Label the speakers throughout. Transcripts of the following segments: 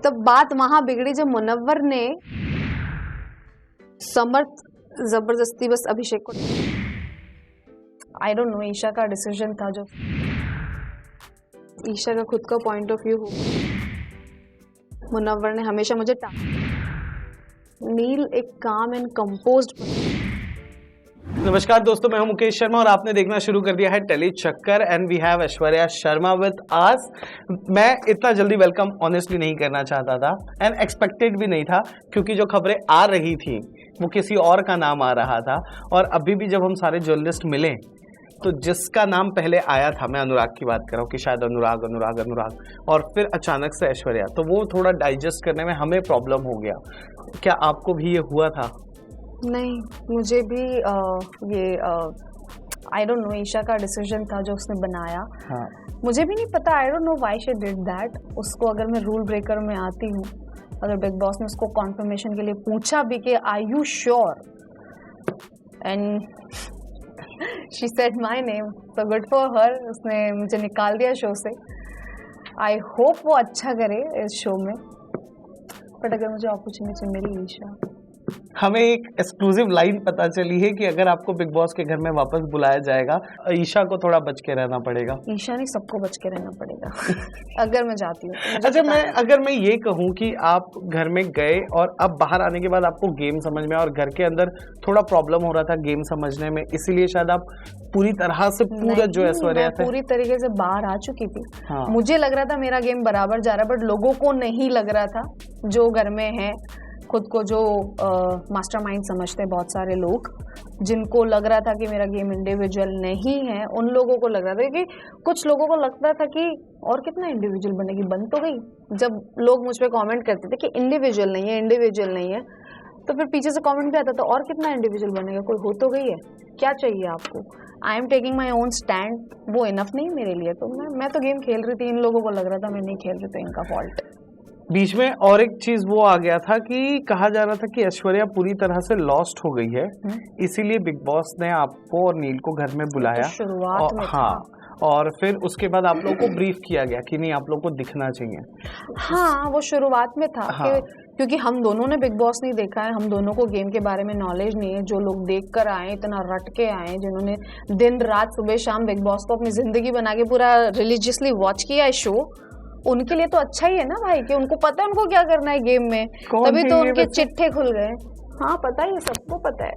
Speaker 1: तब बात वहां बिगड़ी जब मुनव्वर ने समर्थ जबरदस्ती बस अभिषेक को, आई डोंट नो, ईशा का डिसीजन था, जो ईशा का खुद का पॉइंट ऑफ व्यू हो। मुनव्वर ने हमेशा मुझे नील एक काम एंड कंपोज्ड।
Speaker 2: नमस्कार दोस्तों, मैं हूं मुकेश शर्मा और आपने देखना शुरू कर दिया है टेली चक्कर and we have Aishwarya Sharma with us. मैं इतना जल्दी वेलकम ऑनेस्टली नहीं करना चाहता था एंड एक्सपेक्टेड भी नहीं था, क्योंकि जो खबरें आ रही थी वो किसी और का नाम आ रहा था। और अभी भी जब हम सारे जर्नलिस्ट मिले तो जिसका नाम पहले आया था, मैं अनुराग की बात कर रहा हूँ कि शायद अनुराग और फिर अचानक से ऐश्वर्या, तो वो थोड़ा डाइजेस्ट करने में हमें प्रॉब्लम हो गया। क्या आपको भी ये हुआ था?
Speaker 1: नहीं, मुझे भी ये आई डोंट नो, ईशा का डिसीजन था जो उसने बनाया।
Speaker 2: हाँ।
Speaker 1: मुझे भी नहीं पता, आई don't know why she did that. उसको अगर मैं रूल ब्रेकर में आती हूँ, अगर बिग बॉस ने उसको कॉन्फर्मेशन के लिए पूछा भी कि are you sure, and she said my name, तो गुड फॉर हर, उसने मुझे निकाल दिया शो से। आई होप वो अच्छा करे इस शो में, बट अगर मुझे अपॉर्चुनिटी मिली ईशा।
Speaker 2: हमें एक एक्सक्लूसिव लाइन पता चली है कि अगर आपको बिग बॉस के घर में वापस बुलाया जाएगा, ईशा को थोड़ा बच के रहना पड़ेगा।
Speaker 1: ईशा नहीं, सबको बच के रहना पड़ेगा अगर मैं जाती हूँ।
Speaker 2: अच्छा, अगर मैं ये कहूँ कि आप घर में गए और अब बाहर आने के बाद आपको गेम समझ में आया और घर के अंदर थोड़ा प्रॉब्लम हो रहा था गेम समझने में, इसीलिए शायद आप पूरी तरह से पूरा जो ऐश्वर्या था
Speaker 1: पूरी तरीके से बाहर आ चुकी थी।
Speaker 2: हाँ।
Speaker 1: मुझे लग रहा था मेरा गेम बराबर जा रहा है, बट लोगों को नहीं लग रहा था, जो घर में है खुद को जो मास्टरमाइंड समझते हैं बहुत सारे लोग, जिनको लग रहा था कि मेरा गेम इंडिविजुअल नहीं है, उन लोगों को लग रहा था कि कुछ लोगों को लगता था कि और कितना इंडिविजुअल बनेगी, बन तो गई। जब लोग मुझ पे कमेंट करते थे कि इंडिविजुअल नहीं है, तो फिर पीछे से कमेंट भी आता था और कितना इंडिविजुअल बनेगा, कोई हो तो गई है, क्या चाहिए आपको। I am taking my own stand, वो इनफ नहीं मेरे लिए। तो मैं तो गेम खेल रही थी, इन लोगों को लग रहा था मैं नहीं खेल रही, तो इनका फॉल्ट।
Speaker 2: बीच में और एक चीज वो आ गया था कि कहा जा रहा था कि ऐश्वर्या पूरी तरह से लॉस्ट हो गई है, इसीलिए बिग बॉस ने आपको और नील को घर में बुलाया।
Speaker 1: तो शुरुआत में
Speaker 2: हाँ, और फिर उसके बाद आप लोगों को ब्रीफ किया गया कि नहीं, आप लोगों को दिखना चाहिए।
Speaker 1: हाँ, वो शुरुआत में था।
Speaker 2: हाँ।
Speaker 1: क्योंकि हम दोनों ने बिग बॉस नहीं देखा है, हम दोनों को गेम के बारे में नॉलेज नहीं है। जो लोग देख कर आए, इतना रट के आए, जिन्होंने दिन रात सुबह शाम बिग बॉस को अपनी जिंदगी बना के पूरा रिलीजियसली वॉच किया है शो, उनके लिए तो अच्छा ही है ना भाई, कि उनको पता है उनको क्या करना है गेम में, तभी तो उनके चिट्ठे खुल गए। हाँ, पता ही है, सबको पता है।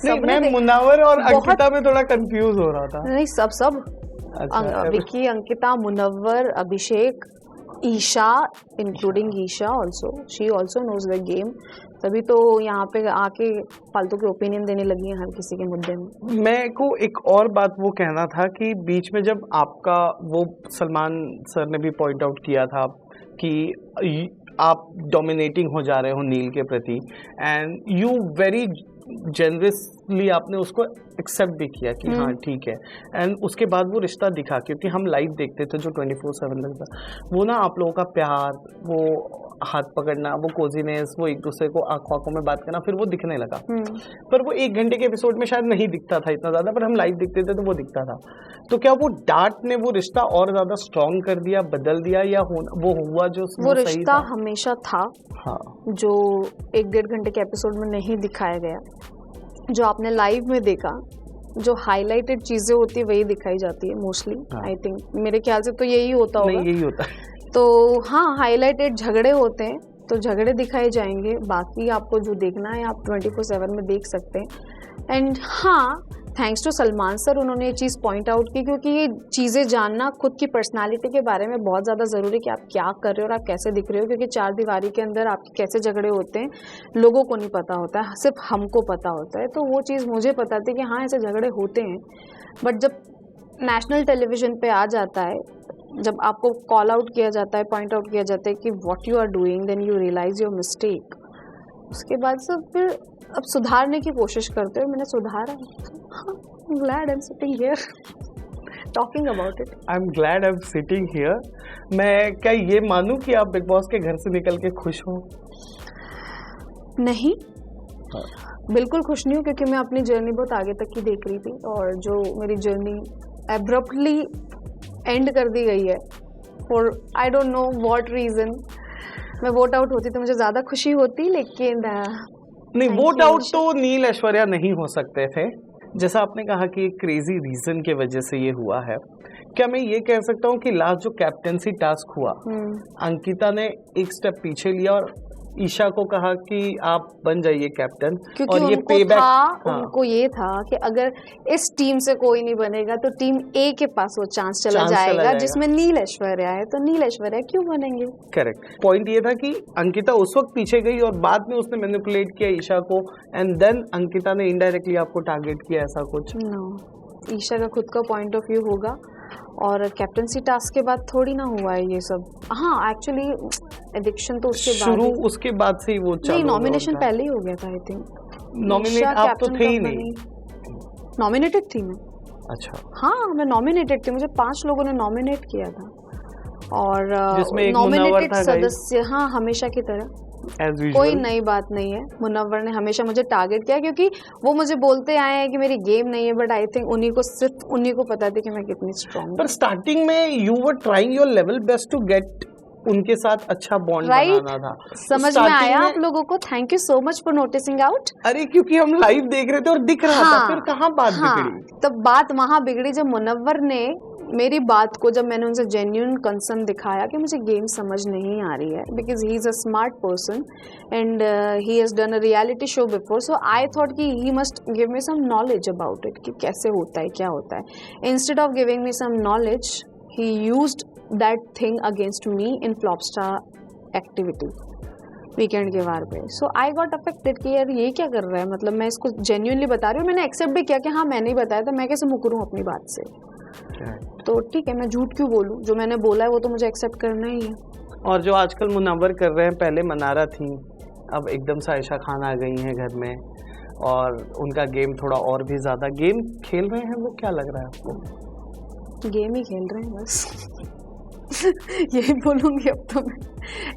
Speaker 2: नहीं, मैं मुनव्वर और अंकिता में थोड़ा कंफ्यूज हो रहा था।
Speaker 1: नहीं, सब
Speaker 2: अच्छा,
Speaker 1: Vicky, Ankita, Munawar, Abhishek, Isha, including Isha also, she also knows the game. तभी तो यहाँ पे आके फालतू के ओपिनियन देने लगी है हर किसी के मुद्दे में।
Speaker 2: मैं को एक और बात वो कहना था कि बीच में जब आपका वो सलमान सर ने भी पॉइंट आउट किया था कि आप डोमिनेटिंग हो जा रहे हो नील के प्रति, एंड यू वेरी जेनरसली आपने उसको एक्सेप्ट भी किया कि हाँ ठीक है, एंड उसके बाद वो रिश्ता दिखा, क्योंकि हम लाइव देखते थे जो 24/7 लगता, वो ना आप लोगों का प्यार, वो हाथ पकड़ना, वो कोजीनेस, वो एक दूसरे को आंखों में बात करना, फिर वो दिखने लगा। पर वो 1 घंटे के एपिसोड में शायद नहीं दिखता था इतना ज्यादा, पर हम लाइव देखते थे तो वो दिखता था। तो क्या वो डांट ने वो रिश्ता और ज्यादा स्ट्रॉन्ग कर दिया, बदल दिया, या वो हुआ जो वो
Speaker 1: रिश्ता हमेशा था।
Speaker 2: हाँ, जो
Speaker 1: 1-1.5 घंटे के एपिसोड में नहीं दिखाया गया, जो आपने लाइव में देखा, जो हाईलाइटेड चीजें होती है वही दिखाई जाती है मोस्टली। आई थिंक, मेरे ख्याल से तो यही होता होगा।
Speaker 2: नहीं, यही होता है।
Speaker 1: तो हाँ, हाईलाइटेड झगड़े होते हैं तो झगड़े दिखाए जाएंगे, बाकी आपको जो देखना है आप 24/7 में देख सकते हैं। एंड हाँ, थैंक्स टू सलमान सर, उन्होंने ये चीज़ पॉइंट आउट की, क्योंकि ये चीज़ें जानना खुद की पर्सनालिटी के बारे में बहुत ज़्यादा ज़रूरी है कि आप क्या कर रहे हो और आप कैसे दिख रहे हो। क्योंकि 4 दीवारी के अंदर आपके कैसे झगड़े होते हैं लोगों को नहीं पता होता है, सिर्फ हमको पता होता है। तो वो चीज़ मुझे पता थी कि हाँ, ऐसे झगड़े होते हैं, बट जब नेशनल टेलीविजन पे आ जाता है, जब आपको कॉल आउट किया जाता है, पॉइंट आउट किया जाता है कि what you are doing, then you realise your mistake, उसके बाद से फिर अब सुधारने की कोशिश करते हो। मैंने सुधारा। I'm glad I'm sitting here talking about it.
Speaker 2: I'm glad I'm sitting here. मैं क्या ये मानूं कि आप बिग बॉस के घर से निकल के खुश हो?
Speaker 1: नहीं, बिल्कुल खुश नहीं हूँ, क्योंकि मैं अपनी जर्नी बहुत आगे तक की देख रही थी, और जो मेरी जर्नी एब्रप्टली एंड कर दी गई है for I don't know what reason, मैं वोट आउट होती तो मुझे ज्यादा खुशी होती, लेकिन
Speaker 2: नहीं,
Speaker 1: Thank
Speaker 2: vote
Speaker 1: you,
Speaker 2: out
Speaker 1: Isha.
Speaker 2: तो नील ऐश्वर्या नहीं हो सकते थे। जैसा आपने कहा कि क्रेजी रीजन के वजह से ये हुआ है, क्या मैं ये कह सकता हूँ कि लास्ट जो कैप्टेंसी टास्क हुआ, अंकिता ने एक स्टेप पीछे लिया और ईशा को कहा कि आप बन जाइए कैप्टन,
Speaker 1: क्योंकि
Speaker 2: और ये
Speaker 1: उनको
Speaker 2: पे बैक।
Speaker 1: था, उनको ये था कि अगर इस टीम से कोई नहीं बनेगा तो टीम ए के पास वो चांस चला जाएगा जिसमें नील ऐश्वर्या है, तो नील ऐश्वर्या क्यों बनेंगे।
Speaker 2: करेक्ट। पॉइंट ये था कि अंकिता उस वक्त पीछे गई और बाद में उसने मैनिपुलेट किया ईशा को, एंड देन अंकिता ने इनडायरेक्टली आपको टारगेट किया, ऐसा कुछ।
Speaker 1: नो, ईशा का खुद का पॉइंट ऑफ व्यू होगा, और कैप्टनसी टास्क के बाद थोड़ी ना हुआ है ये सब। हाँ, एक्चुअली एडिक्शन तो उसके बाद
Speaker 2: शुरू उसके बाद से ही वो चालू
Speaker 1: नहीं,
Speaker 2: हुआ
Speaker 1: नॉमिनेशन
Speaker 2: उनका।
Speaker 1: पहले ही हो गया था आई थिंक।
Speaker 2: नॉमिनेट आप तो थे ही नहीं।
Speaker 1: नॉमिनेटेड थी मैं।
Speaker 2: अच्छा।
Speaker 1: हाँ, मैं नॉमिनेटेड थी, मुझे 5 लोगों ने नॉमिनेट किया था, और
Speaker 2: जिसमें एक मुनव्वर
Speaker 1: नॉमिनेटेड
Speaker 2: था
Speaker 1: सदस्य, हाँ, हमेशा की तरह
Speaker 2: As usual।
Speaker 1: कोई नई बात नहीं है। मुनव्वर ने हमेशा मुझे टारगेट किया, क्योंकि वो मुझे बोलते आए हैं कि मेरी गेम नहीं है, बट आई थिंक सिर्फ उन्हीं को पता था कि मैं कितनी स्ट्रॉन्ग
Speaker 2: पर स्टार्टिंग में you were trying your level best to get उनके साथ अच्छा बॉन्ड बनाना था।
Speaker 1: समझ में आया आप लोगों को। Thank you so much for noticing out.
Speaker 2: अरे क्योंकि हम लाइव देख रहे थे और दिख रहा था, फिर कहाँ बात बिगड़ी।
Speaker 1: तब बात वहां बिगड़ी जब मुनव्वर ने मेरी बात को, जब मैंने उनसे जेन्युइन कंसर्न दिखाया कि मुझे गेम समझ नहीं आ रही है, because he is a smart person and he has done a reality show before, so I thought कि he must give me some knowledge about it कि कैसे होता है, क्या होता है। Instead of giving me some knowledge, he used that thing against me in flop star activity weekend के वार पे। सो आई गॉट अफेक्टेड कि यार ये क्या कर रहा है, मतलब मैं इसको जेन्युइनली बता रही हूँ, मैंने एक्सेप्ट भी किया कि हाँ मैंने ही बताया था, मैं कैसे मुकरूँ अपनी बात से। तो ठीक है, मैं झूठ क्यों बोलूं, जो मैंने बोला है वो तो मुझे एक्सेप्ट करना ही है।
Speaker 2: और जो आजकल मुनव्वर कर रहे हैं, पहले मनारा थी, अब एकदम से आयशा खान आ गई हैं घर में, और उनका गेम थोड़ा और भी ज्यादा गेम खेल रहे हैं। वो क्या लग रहा है आपको?
Speaker 1: गेम ही खेल रहे हैं बस। यही बोलूंगी अब तो मैं,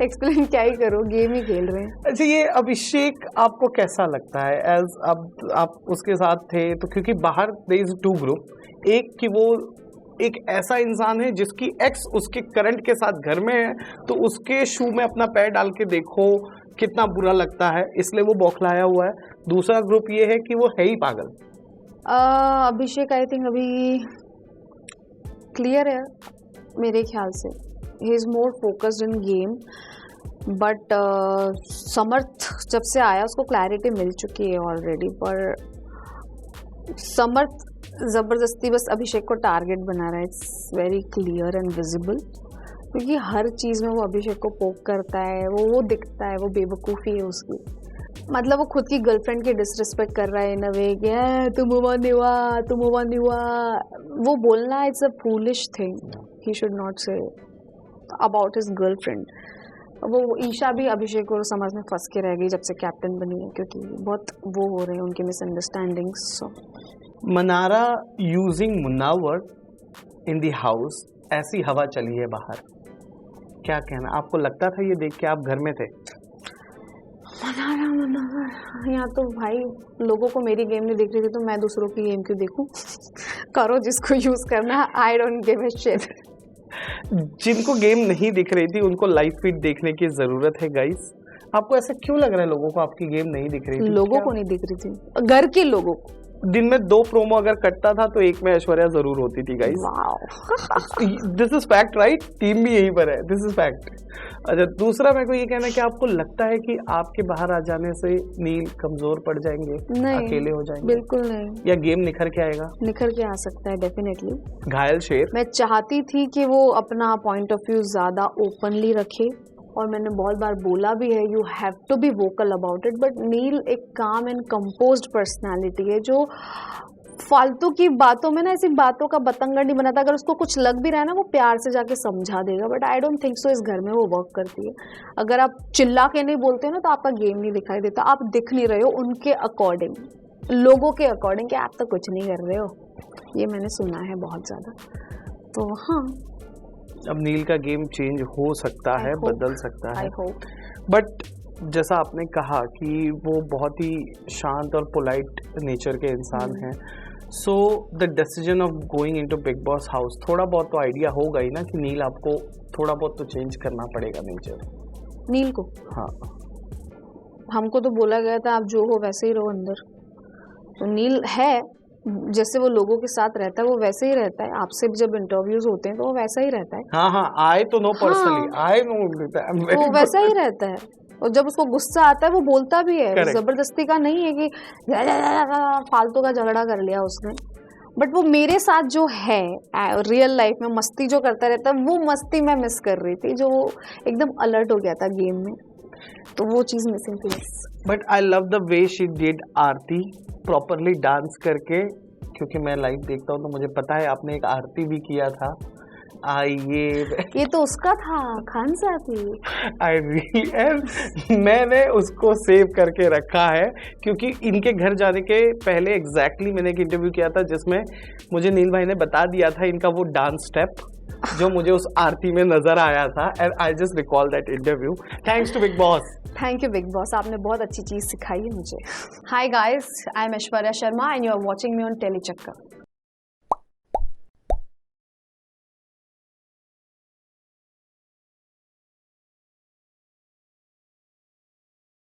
Speaker 1: एक्सप्लेन क्या ही करो, गेम ही खेल रहे हैं।
Speaker 2: अच्छा, ये अभिषेक आपको कैसा लगता है? एज अब आप उसके साथ थे तो, क्योंकि बाहर देयर इज 2 ग्रुप, एक कि वो एक ऐसा इंसान है जिसकी एक्स उसके करंट के साथ घर में है, तो उसके शू में अपना पैर डाल के देखो कितना बुरा लगता है, इसलिए वो बौखलाया हुआ है। दूसरा ग्रुप ये है कि वो है ही पागल।
Speaker 1: अभिषेक आई थिंक अभी क्लियर है मेरे ख्याल से, he is more focused in game, but Samarth जब से आया उसको क्लैरिटी मिल चुकी है ऑलरेडी, पर समर्थ जबरदस्ती बस अभिषेक को टारगेट बना रहा है। It's very clear and visible, क्योंकि हर चीज में वो अभिषेक को पोक करता है, वो दिखता है, वो बेवकूफ़ी है उसकी। मतलब वो खुद की गर्लफ्रेंड की डिसरिस्पेक्ट कर रहा है इन अ वे कि तुम हुआ नहीं हुआ, तुम हुआ नहीं हुआ, वो बोलना it's a foolish thing, he should not say about his girlfriend. वो ईशा भी अभिषेक और समझ में फंस के रह गई जब से कैप्टन बनी है, क्योंकि बहुत वो हो रहे हैं उनके misunderstandings. So
Speaker 2: Mannara using Munawar in the house, ऐसी हवा चली है बाहर, क्या कहना? आपको लगता था ये देख के, आप घर में थे?
Speaker 1: मुनव्वर यहाँ तो भाई लोगों को मेरी गेम नहीं दिख रही थी, तो मैं दूसरों की गेम क्यों देखूं? करो जिसको यूज करना है, I don't give a shit.
Speaker 2: जिनको गेम नहीं दिख रही थी उनको लाइव फीड देखने की जरूरत है गाइस। आपको ऐसा क्यों लग रहा है लोगों को आपकी गेम नहीं दिख रही थी?
Speaker 1: लोगों को नहीं दिख रही थी, घर के लोगों को।
Speaker 2: दिन में 2 प्रोमो अगर कटता था तो एक में ऐश्वर्या जरूर होती थी guys. This is fact right, team भी यहीं पर है, दिस इज फैक्ट। अच्छा, दूसरा मेरे को ये कहना है कि आपको लगता है कि आपके बाहर आ जाने से नील कमजोर पड़ जाएंगे,
Speaker 1: नहीं,
Speaker 2: अकेले हो जाएंगे?
Speaker 1: बिल्कुल नहीं।
Speaker 2: या गेम निखर के आएगा?
Speaker 1: निखर के आ सकता है डेफिनेटली।
Speaker 2: घायल शेर।
Speaker 1: मैं चाहती थी कि वो अपना पॉइंट ऑफ व्यू ज्यादा ओपनली रखे, और मैंने बहुत बार बोला भी है you have to be vocal about it, but Neel एक काम एंड कंपोज्ड पर्सनालिटी है जो फालतू की बातों में ना, ऐसी बातों का बतंगड़ नहीं बनाता। अगर उसको कुछ लग भी रहा है ना, वो प्यार से जाके समझा देगा, but I don't think so इस घर में वो वर्क करती है। अगर आप चिल्ला के नहीं बोलते हो ना, तो आपका गेम नहीं दिखाई देता, आप दिख नहीं रहे हो उनके अकॉर्डिंग, लोगों के अकॉर्डिंग, कि आप तो कुछ नहीं कर रहे हो। ये मैंने सुना है बहुत ज्यादा। तो हाँ,
Speaker 2: अब नील का गेम चेंज हो सकता है, बदल सकता है,
Speaker 1: आई होप।
Speaker 2: बट जैसा आपने कहा कि वो बहुत ही शांत और पोलाइट नेचर के इंसान हैं, so the decision of going into big boss house, थोड़ा बहुत तो आइडिया होगा ही ना कि नील आपको थोड़ा बहुत तो चेंज करना पड़ेगा नेचर।
Speaker 1: नील को
Speaker 2: हाँ,
Speaker 1: हमको तो बोला गया था आप जो हो वैसे ही रहो अंदर, तो नील है जैसे वो लोगों के साथ रहता है वो वैसे ही रहता है, आपसे भी जब इंटरव्यूज होते हैं तो वो वैसा ही रहता है।
Speaker 2: हाँ, हाँ, आई तो नो पर्सनली,
Speaker 1: हाँ।
Speaker 2: आई नो,
Speaker 1: तो वो वैसा ही रहता है, और जब उसको गुस्सा आता है वो बोलता भी है,
Speaker 2: Correct.
Speaker 1: जबरदस्ती का नहीं है कि फालतू का झगड़ा कर लिया उसने। बट वो मेरे साथ जो है रियल लाइफ में मस्ती जो करता रहता है, वो मस्ती मैं मिस कर रही थी, जो वो एकदम अलर्ट हो गया था गेम में, तो वो चीज़ मिसिंग थी।
Speaker 2: But I love the way she did Aarti properly dance करके, क्योंकि मैं लाइव देखता हूँ तो मुझे पता है आपने एक आरती भी किया था।
Speaker 1: ये तो उसका था, खान साहब।
Speaker 2: आई रियली, मैंने उसको सेव करके रखा है क्योंकि इनके घर जाने के पहले एग्जैक्टली मैंने एक इंटरव्यू किया था जिसमें मुझे नील भाई ने बता दिया था इनका वो डांस स्टेप जो मुझे उस आरती में नजर आया था, and I just recall that interview. Thanks to Bigg Boss.
Speaker 1: Thank you Bigg Boss, आपने बहुत अच्छी चीज़ सिखाई है मुझे। Hi guys, I am Aishwarya Sharma and you are watching me on Telly चक्कर।